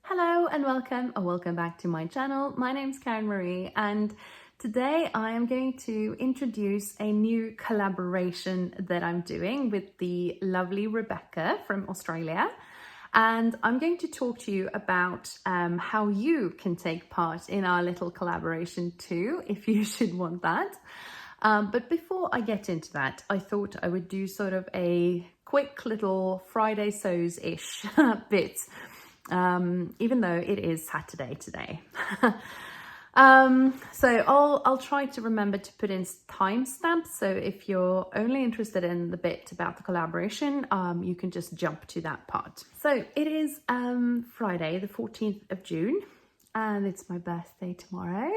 Hello and welcome or welcome back to my channel. My name's Karen Marie and today I am going to introduce a new collaboration that I'm doing with the lovely Revecca from Australia. And I'm going to talk to you about how you can take part in our little collaboration too, if you should want that. But before I get into that, I thought I would do sort of a quick little Friday sews-ish bit. Even though it is Saturday today. So I'll try to remember to put in timestamps. So if you're only interested in the bit about the collaboration, you can just jump to that part. So it is Friday, the 14th of June. And it's my birthday tomorrow.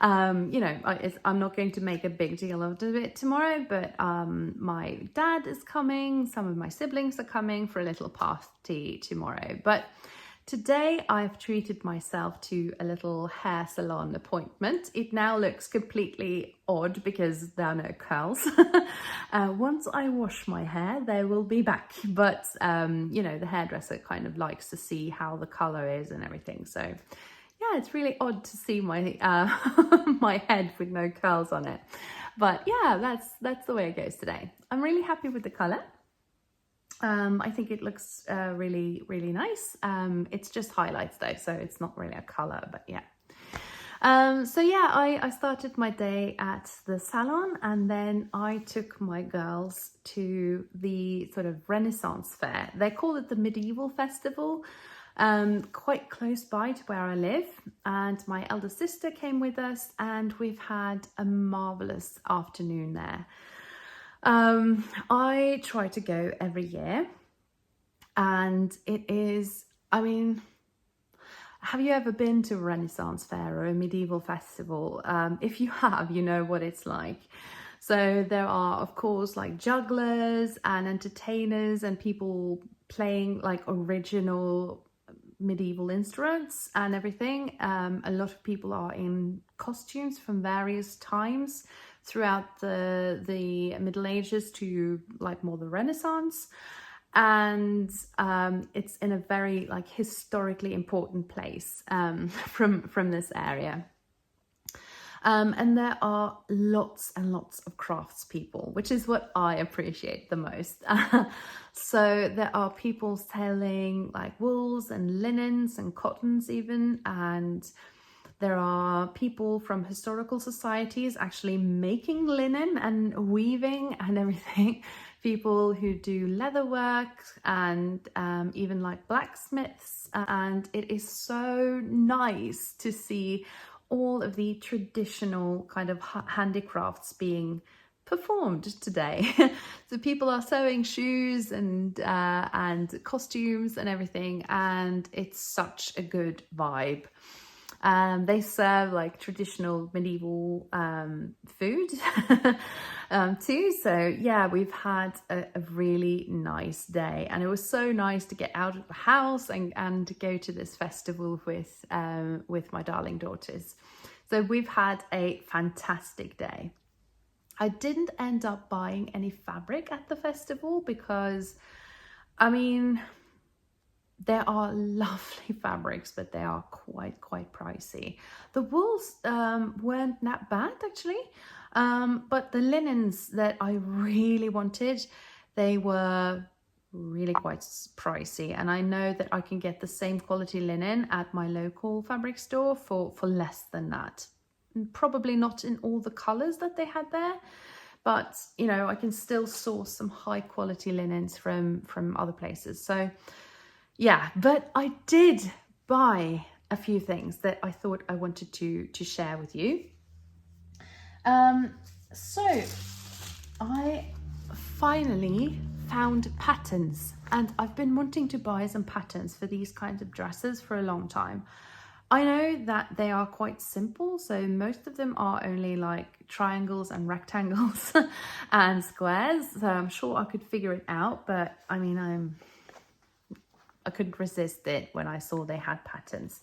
I'm not going to make a big deal of it tomorrow, but my dad is coming, some of my siblings are coming for a little party tomorrow. But today I've treated myself to a little hair salon appointment. It now looks completely odd because there are no curls. Once I wash my hair, they will be back. But, the hairdresser kind of likes to see how the color is and everything. So, yeah, it's really odd to see my my head with no curls on it. But, yeah, that's the way it goes today. I'm really happy with the color. I think it looks really, really nice. It's just highlights though, so it's not really a color, but yeah. I started my day at the salon and then I took my girls to the sort of Renaissance fair. They call it the Medieval Festival, quite close by to where I live. And my elder sister came with us and we've had a marvelous afternoon there. I try to go every year and it is, have you ever been to a Renaissance fair or a medieval festival? If you have, you know what it's like. So there are, of course, like jugglers and entertainers and people playing like original medieval instruments and everything. A lot of people are in costumes from various times throughout the Middle Ages to like more the Renaissance, and it's in a very like historically important place from this area. And there are lots and lots of craftspeople, which is what I appreciate the most. So there are people selling like wools and linens and cottons even, and there are people from historical societies actually making linen and weaving and everything. People who do leather work and even like blacksmiths. And it is so nice to see all of the traditional kind of handicrafts being performed today. So people are sewing shoes and costumes and everything, and it's such a good vibe. They serve like traditional medieval food too. So yeah, we've had a really nice day, and it was so nice to get out of the house and to go to this festival with my darling daughters. So we've had a fantastic day. I didn't end up buying any fabric at the festival because, there are lovely fabrics, but they are quite pricey. The wools weren't that bad actually, but the linens that I really wanted, they were really quite pricey. And I know that I can get the same quality linen at my local fabric store for less than that. Probably not in all the colors that they had there, but I can still source some high quality linens from other places. So yeah, but I did buy a few things that I thought I wanted to share with you. So I finally found patterns, and I've been wanting to buy some patterns for these kinds of dresses for a long time. I know that they are quite simple, so most of them are only like triangles and rectangles and squares, so I'm sure I could figure it out, but I couldn't resist it when I saw they had patterns.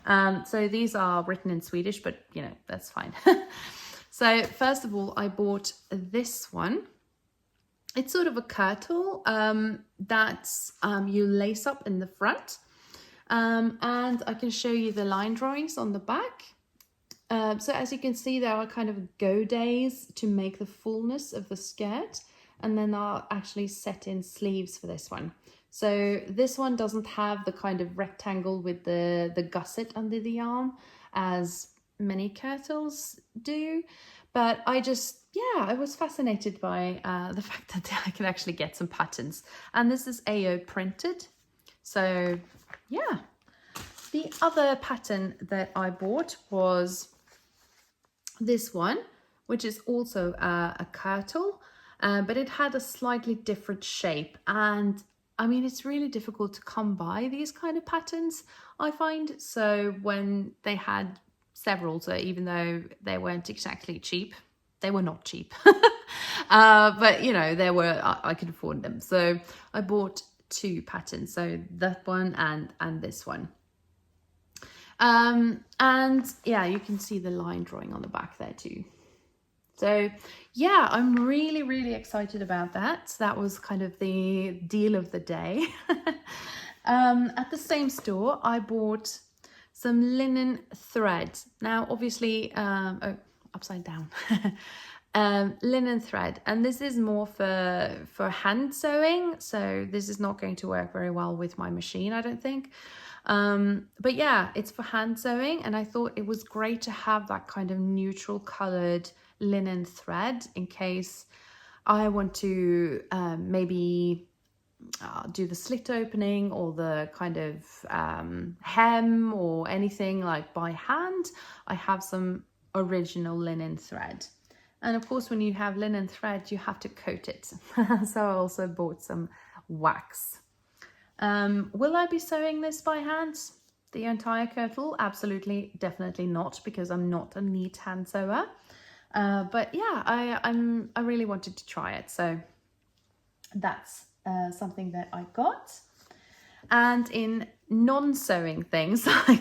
So these are written in Swedish, but that's fine. So first of all, I bought this one. It's sort of a kirtle that you lace up in the front. And I can show you the line drawings on the back. So as you can see, there are kind of go days to make the fullness of the skirt, and then I'll actually set in sleeves for this one. So this one doesn't have the kind of rectangle with the gusset under the arm as many kirtles do, but I just, yeah, I was fascinated by the fact that I can actually get some patterns, and this is AO printed. So yeah. The other pattern that I bought was this one, which is also a kirtle, but it had a slightly different shape. And I mean, it's really difficult to come by these kind of patterns, I find. So when they had several, so even though they weren't exactly cheap, they were not cheap. But you know, they were, I could afford them. So I bought two patterns, so that one and this one. And yeah, you can see the line drawing on the back there too. So yeah, I'm really excited about that. That was kind of the deal of the day. At the same store, I bought some linen thread. Now, obviously, oh, upside down. Linen thread, and this is more for hand sewing, so this is not going to work very well with my machine, I don't think. But yeah, it's for hand sewing, and I thought it was great to have that kind of neutral colored linen thread in case I want to maybe do the slit opening or the kind of hem or anything like by hand. I have some original linen thread. And of course, when you have linen thread, you have to coat it. So I also bought some wax. Will I be sewing this by hand? The entire kirtle? Absolutely, definitely not, because I'm not a neat hand sewer. But yeah, I really wanted to try it. So that's something that I got. And in non-sewing things I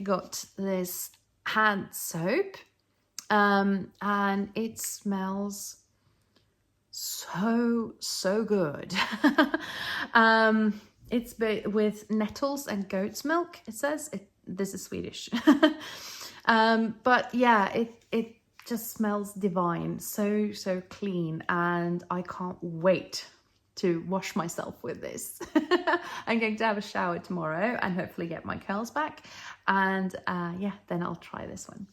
got this hand soap. And it smells so good. It's with nettles and goat's milk, it says. This is Swedish. But yeah, it just smells divine, so clean, and I can't wait to wash myself with this. I'm going to have a shower tomorrow and hopefully get my curls back, and yeah, then I'll try this one.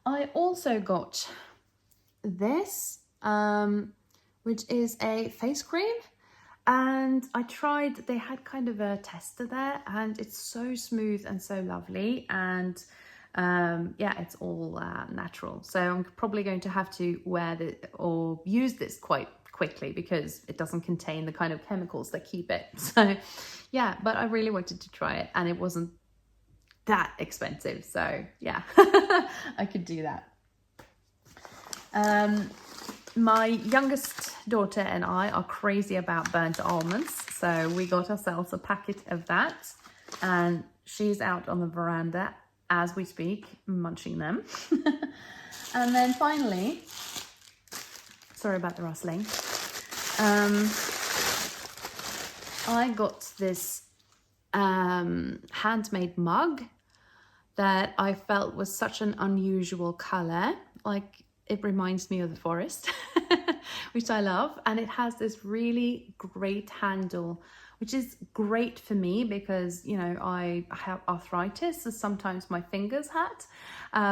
I also got this, which is a face cream, and I tried, they had kind of a tester there, and it's so smooth and so lovely, and yeah, it's all natural. So I'm probably going to have to wear this or use this quite quickly because it doesn't contain the kind of chemicals that keep it. So yeah, but I really wanted to try it, and it wasn't that expensive, so yeah. I could do that. My youngest daughter and I are crazy about burnt almonds, so we got ourselves a packet of that, and she's out on the veranda as we speak, munching them. And then finally, sorry about the rustling, I got this handmade mug that I felt was such an unusual color. Like, it reminds me of the forest, which I love. And it has this really great handle, which is great for me because, you know, I have arthritis, so sometimes my fingers hurt,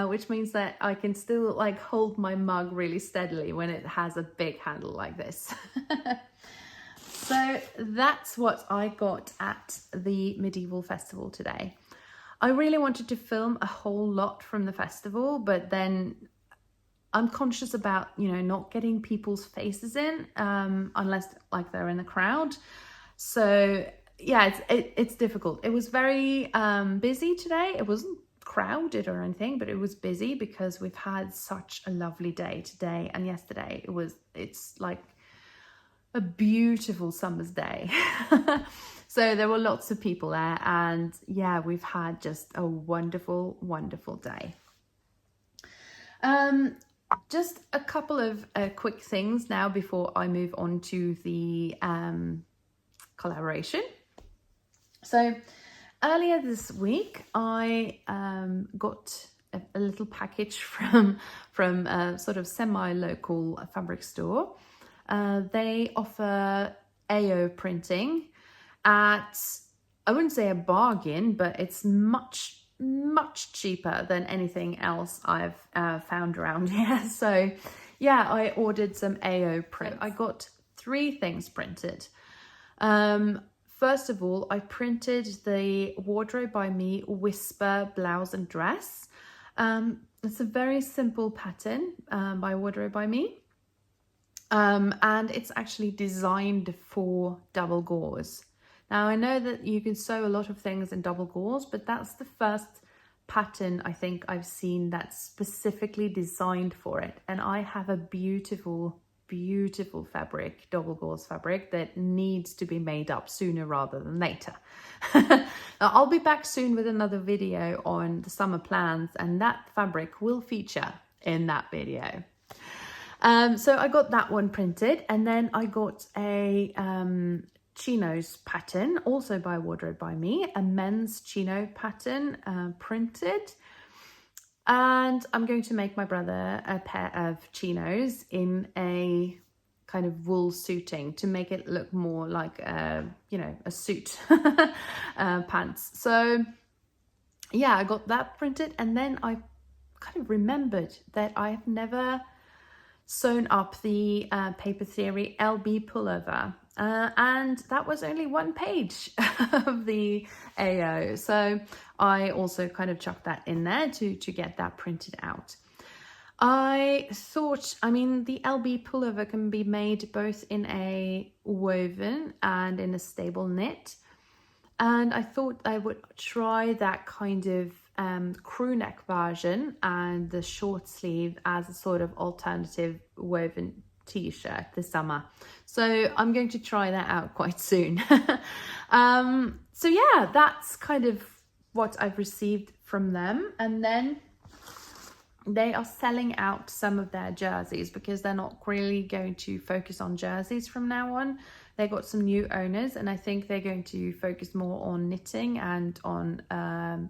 which means that I can still like hold my mug really steadily when it has a big handle like this. So that's what I got at the medieval festival today. I really wanted to film a whole lot from the festival, but then I'm conscious about, you know, not getting people's faces in unless like they're in the crowd. So yeah, it's difficult. It was very busy today. It wasn't crowded or anything, but it was busy because we've had such a lovely day today and yesterday. It's like a beautiful summer's day. So there were lots of people there, and yeah, we've had just a wonderful day. Just a couple of quick things now before I move on to the collaboration. So earlier this week, I got a little package from a sort of semi-local fabric store. They offer AO printing at, I wouldn't say a bargain, but it's much cheaper than anything else I've found around here. So yeah, I ordered some AO print. I got 3 things printed. First of all, I printed the Wardrobe by Me Whisper blouse and dress. It's a very simple pattern by Wardrobe by Me. And it's actually designed for double gauze. Now, I know that you can sew a lot of things in double gauze, but that's the first pattern I think I've seen that's specifically designed for it. And I have a beautiful fabric, double gauze fabric, that needs to be made up sooner rather than later. Now, I'll be back soon with another video on the summer plans, and that fabric will feature in that video. So I got that one printed, and then I got a chinos pattern, also by Wardrobe by Me, a men's chino pattern printed. And I'm going to make my brother a pair of chinos in a kind of wool suiting to make it look more like a suit pants. So yeah, I got that printed, and then I kind of remembered that I've never sewn up the Paper Theory LB pullover, and that was only 1 page of the AO, so I also kind of chucked that in there to get that printed out. I thought, I mean, the LB pullover can be made both in a woven and in a stable knit, and I thought I would try that kind of crew neck version and the short sleeve as a sort of alternative woven t-shirt this summer. So I'm going to try that out quite soon. So yeah, that's kind of what I've received from them. And then they are selling out some of their jerseys because they're not really going to focus on jerseys from now on. They got some new owners, and I think they're going to focus more on knitting and on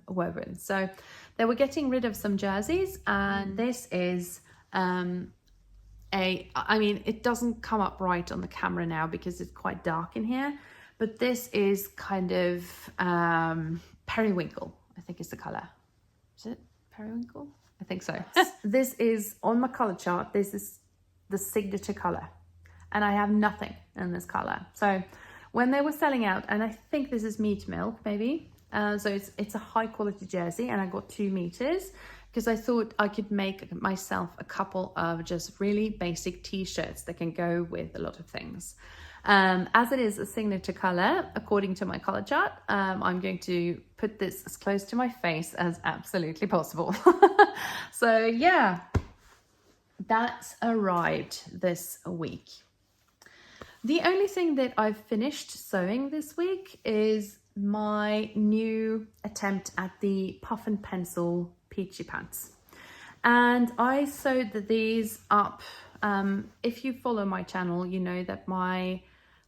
woven. So they were getting rid of some jerseys, and this is I mean, it doesn't come up right on the camera now because it's quite dark in here, but this is kind of periwinkle, I think is the color. Is it periwinkle? I think so. This is on my color chart. This is the signature color, and I have nothing in this color. So when they were selling out, and I think this is meat milk maybe, so it's a high quality jersey, and I got 2 meters because I thought I could make myself a couple of just really basic t-shirts that can go with a lot of things. As it is a signature color, according to my color chart, I'm going to put this as close to my face as absolutely possible. So yeah, that's arrived this week. The only thing that I've finished sewing this week is my new attempt at the puff and pencil Peachy pants. And I sewed these up. If you follow my channel, you know that my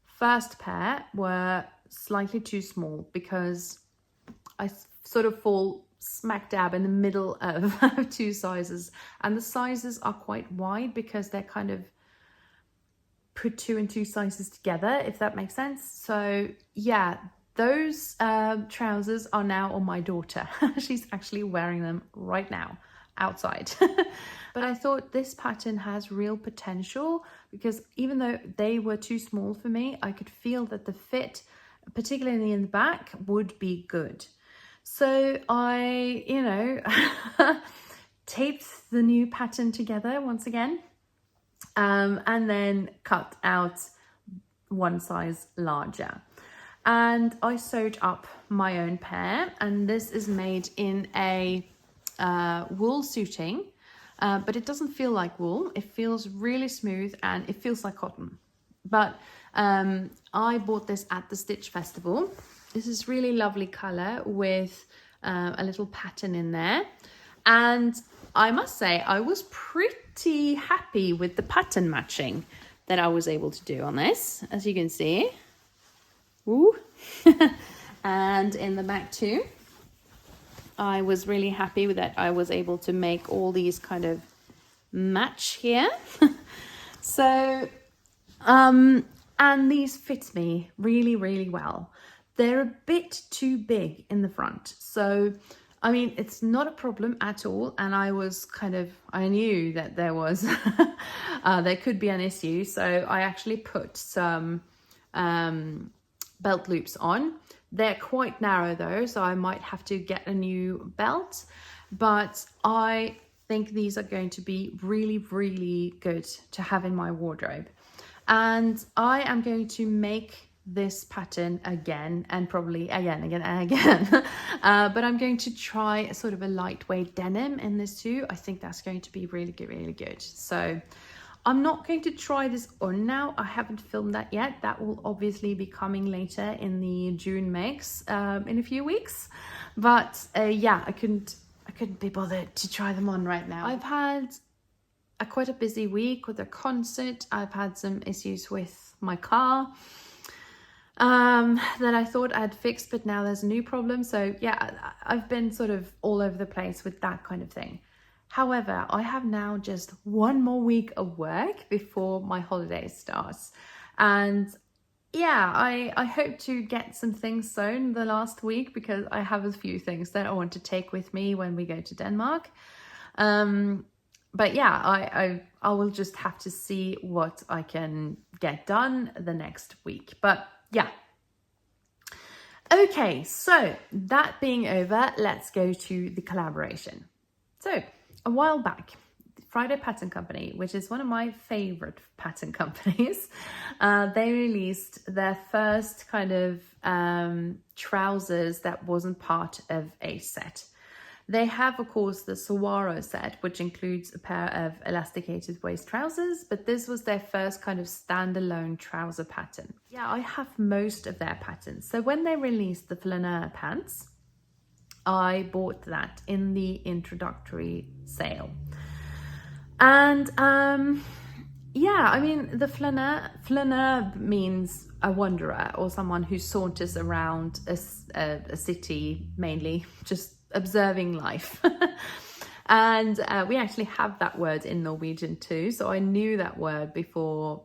first pair were slightly too small because I sort of fall smack dab in the middle of 2 sizes, and the sizes are quite wide because they're kind of put 2 and 2 sizes together, if that makes sense. So yeah, those trousers are now on my daughter. She's actually wearing them right now outside. But I thought this pattern has real potential because even though they were too small for me, I could feel that the fit, particularly in the back, would be good. So I, taped the new pattern together once again, and then cut out 1 size larger. And I sewed up my own pair, and this is made in a wool suiting, but it doesn't feel like wool. It feels really smooth and it feels like cotton. But I bought this at the Stitch Festival. This is really lovely color with a little pattern in there. And I must say, I was pretty happy with the pattern matching that I was able to do on this, as you can see. Ooh. And in the back too. I was really happy with that. I was able to make all these kind of match here. So, and these fit me really, really well. They're a bit too big in the front. So, I mean, it's not a problem at all. And I knew that there was, there could be an issue. So I actually put some belt loops on. They're quite narrow though, so I might have to get a new belt. But I think these are going to be really, really good to have in my wardrobe. And I am going to make this pattern again, and probably again and again. But I'm going to try sort of a lightweight denim in this too. I think that's going to be really good, really good. So I'm not going to try this on now. I haven't filmed that yet. That will obviously be coming later in the June mix in a few weeks. But yeah, I couldn't be bothered to try them on right now. I've had quite a busy week with a concert. I've had some issues with my car that I thought I'd fixed, but now there's a new problem. So yeah, I've been sort of all over the place with that kind of thing. However, I have now just one more week of work before my holiday starts. And yeah, I hope to get some things sewn the last week, because I have a few things that I want to take with me when we go to Denmark. But yeah, I will just have to see what I can get done the next week. But yeah. Okay, so that being over, let's go to the collaboration. So a while back, Friday Pattern Company, which is one of my favorite pattern companies, they released their first kind of trousers that wasn't part of a set. They have, of course, the Saguaro set, which includes a pair of elasticated waist trousers, but this was their first kind of standalone trouser pattern. Yeah, I have most of their patterns. So when they released the flaneur pants, I bought that in the introductory sale. And yeah, I mean, the flaneur means a wanderer, or someone who saunters around a city, mainly just observing life. And we actually have that word in Norwegian too, so I knew that word before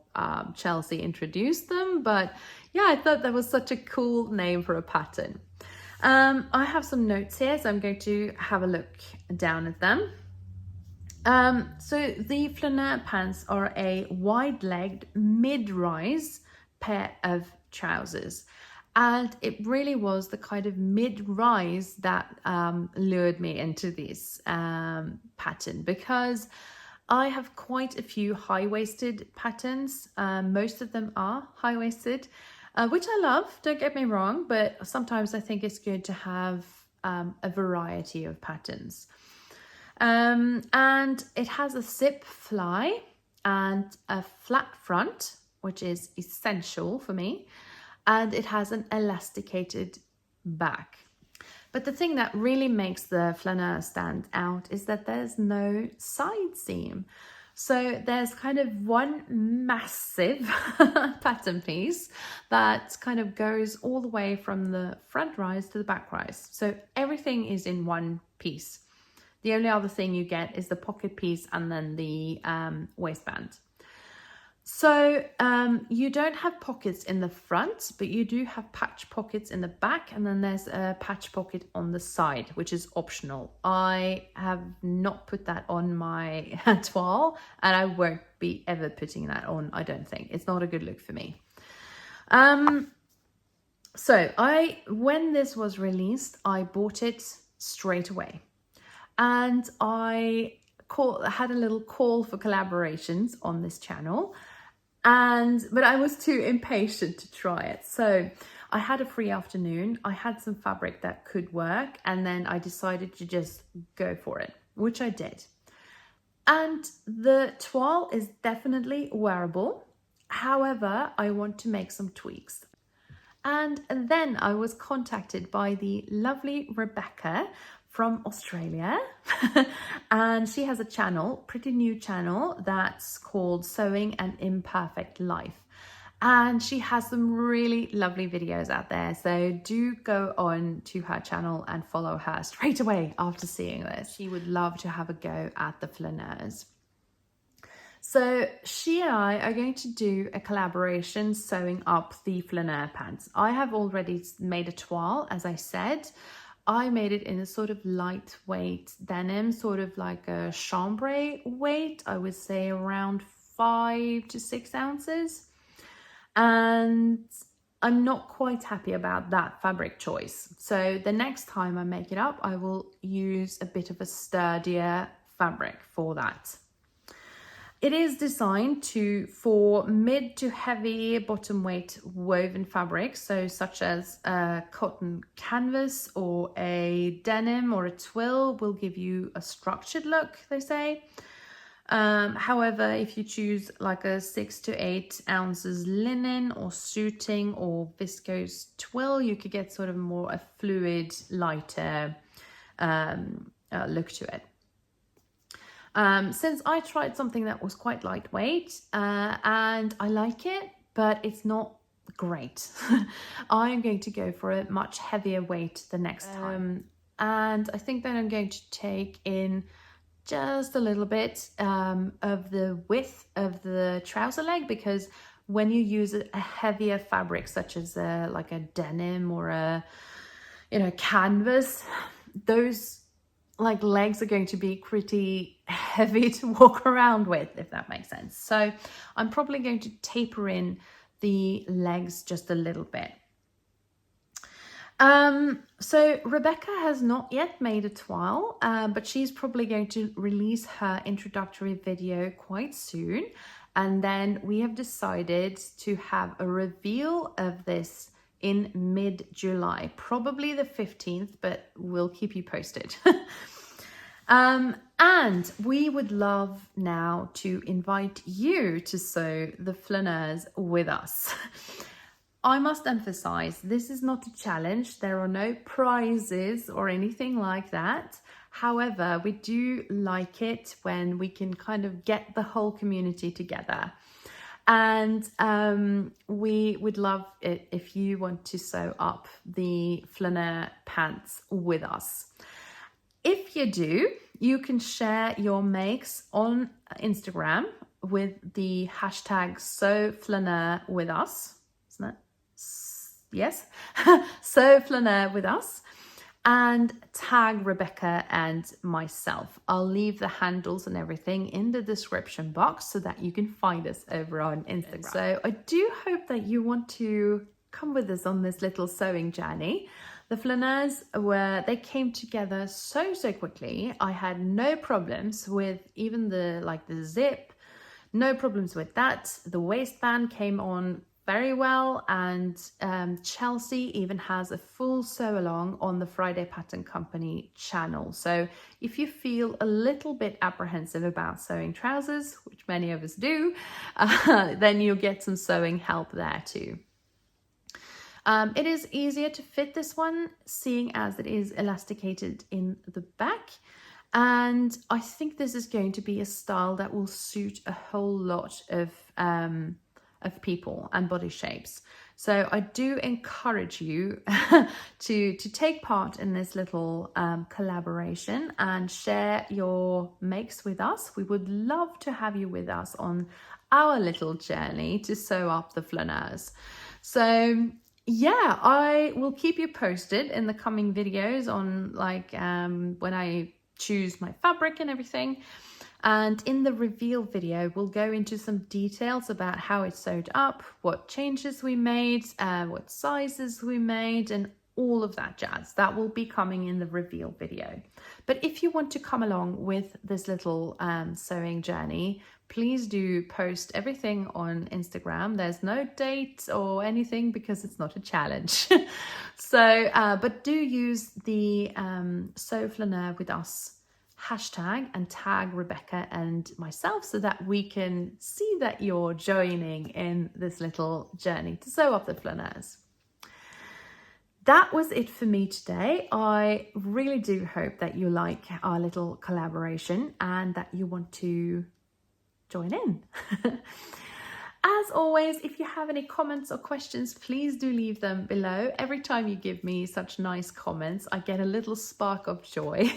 Chelsea introduced them. But yeah, I thought that was such a cool name for a pattern. I have some notes here, so I'm going to have a look down at them. So the flaneur pants are a wide-legged mid-rise pair of trousers. And it really was the kind of mid-rise that lured me into this pattern, because I have quite a few high-waisted patterns. Most of them are high-waisted, which I love, don't get me wrong, but sometimes I think it's good to have a variety of patterns. And it has a zip fly and a flat front, which is essential for me. And it has an elasticated back. But the thing that really makes the flaneur stand out is that there's no side seam. So there's kind of one massive pattern piece that kind of goes all the way from the front rise to the back rise. So everything is in one piece. The only other thing you get is the pocket piece and then the waistband. So you don't have pockets in the front, but you do have patch pockets in the back, and then there's a patch pocket on the side, which is optional. I have not put that on my toile, and I won't be ever putting that on, I don't think. It's not a good look for me. So when this was released, I bought it straight away. And I had a little call for collaborations on this channel. But I was too impatient to try it. So I had a free afternoon. I had some fabric that could work. And then I decided to just go for it, which I did. And the toile is definitely wearable. However, I want to make some tweaks. And then I was contacted by the lovely Revecca from Australia. And she has a channel, pretty new channel, that's called Sewing an Imperfect Life. and she has some really lovely videos out there. So do go on to her channel and follow her straight away after seeing this. She would love to have a go at the flaneurs. So she and I are going to do a collaboration sewing up the flaneur pants. I have already made a toile, as I said. I made it in a sort of lightweight denim, sort of like a chambray weight. I would say around 5 to 6 ounces. And I'm not quite happy about that fabric choice. So the next time I make it up, I will use a bit of a sturdier fabric for that. It is designed for mid to heavy bottom weight woven fabrics, so such as a cotton canvas or a denim or a twill will give you a structured look, they say. However, if you choose like a 6 to 8 ounces linen or suiting or viscose twill, you could get sort of more a fluid, lighter look to it. Since I tried something that was quite lightweight and I like it, but it's not great, I'm going to go for a much heavier weight the next time. And I think that I'm going to take in just a little bit of the width of the trouser leg, because when you use a heavier fabric such as like a denim or a canvas, those like legs are going to be pretty heavy to walk around with, if that makes sense. So I'm probably going to taper in the legs just a little bit. So Revecca has not yet made a toile, but she's probably going to release her introductory video quite soon. And then we have decided to have a reveal of this in mid-July, probably the 15th, but we'll keep you posted. And we would love now to invite you to sew the flaneurs with us. I must emphasize, this is not a challenge. There are no prizes or anything like that. However, we do like it when we can kind of get the whole community together. And we would love it if you want to sew up the flaneur pants with us. If you do, you can share your makes on Instagram with the hashtag #SewFlaneur with us. Isn't it? Yes, #SewFlaneur with us, and tag Revecca and myself. I'll leave the handles and everything in the description box so that you can find us over on Instagram. So I do hope that you want to come with us on this little sewing journey. The flaneurs they came together so quickly. I had no problems with even the zip, no problems with that. The waistband came on very well, and Chelsea even has a full sew along on the Friday Pattern Company channel. So if you feel a little bit apprehensive about sewing trousers, which many of us do, then you'll get some sewing help there too. It is easier to fit this one, seeing as it is elasticated in the back. And I think this is going to be a style that will suit a whole lot of people and body shapes. So I do encourage you to take part in this little collaboration and share your makes with us. We would love to have you with us on our little journey to sew up the flaneurs. So yeah, I will keep you posted in the coming videos on when I choose my fabric and everything. And in the reveal video, we'll go into some details about how it's sewed up, what changes we made, what sizes we made, and all of that jazz. That will be coming in the reveal video. But if you want to come along with this little sewing journey, please do post everything on Instagram. There's no date or anything because it's not a challenge. So, but do use the #SewFlaneur with us hashtag and tag Revecca and myself so that we can see that you're joining in this little journey to sew up the flaneurs. That was it for me today. I really do hope that you like our little collaboration and that you want to join in. As always, if you have any comments or questions, please do leave them below. Every time you give me such nice comments, I get a little spark of joy,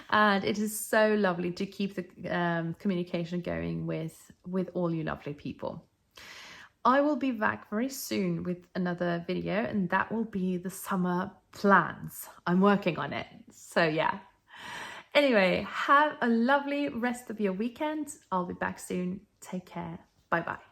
and it is so lovely to keep the communication going with all you lovely people. I will be back very soon with another video, and that will be the summer plans. I'm working on it, so yeah. Anyway, have a lovely rest of your weekend. I'll be back soon. Take care. Bye bye.